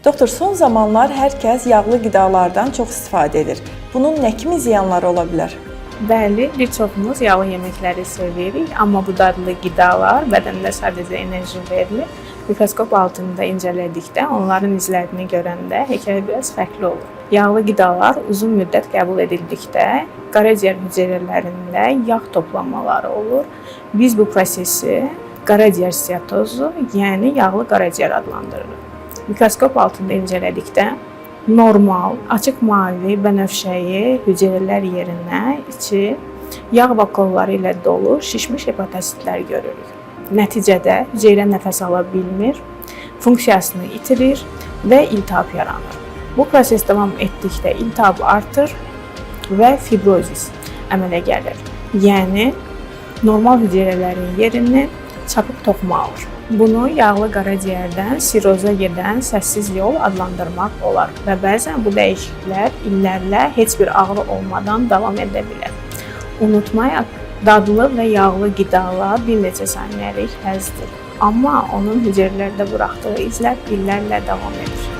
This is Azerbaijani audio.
Doktor, son zamanlar hər kəs yağlı qidalardan çox istifadə edir. Bunun nə kimi ziyanları ola bilər? Bəli, bir çoxumuz yağlı yeməkləri sevirik, amma bu dadlı qidalar bədəndə sadəcə enerji vermir. Mikroskop altında incələdikdə, onların izlərini görəndə hekayə biraz fərqli olur. Yağlı qidalar uzun müddət qəbul edildikdə qaraciyər hüceyrələrində yağ toplanmaları olur. Biz bu prosesi qaraciyər steatozu, yəni yağlı qaraciyər adlandırırıq. Mikroskop altında incələdikdə normal, açıq mavi, bənövşəyi hüceyrələr yerinə içi yağ vakuolları ilə dolu şişmiş hepatositlər görürük. Nəticədə hüceyrə nəfəs ala bilmir, funksiyasını itirir və iltihab yaranır. Bu proses davam etdikdə iltihab artır və fibrozis əmələ gəlir. Yəni, normal hüceyrələrin yerini çapıq toxuma alır. Bunu yağlı qaraciyərdən siroza gedən səssiz yol adlandırmaq olar və bəzən bu dəyişikliklər illərlə heç bir ağrı olmadan davam edə bilər. Unutmayaq, dadlı və yağlı qidalar bir neçə saniyəlik həzzdir, amma onun hüceyrələrdə buraxdığı izlər illərlə davam edir.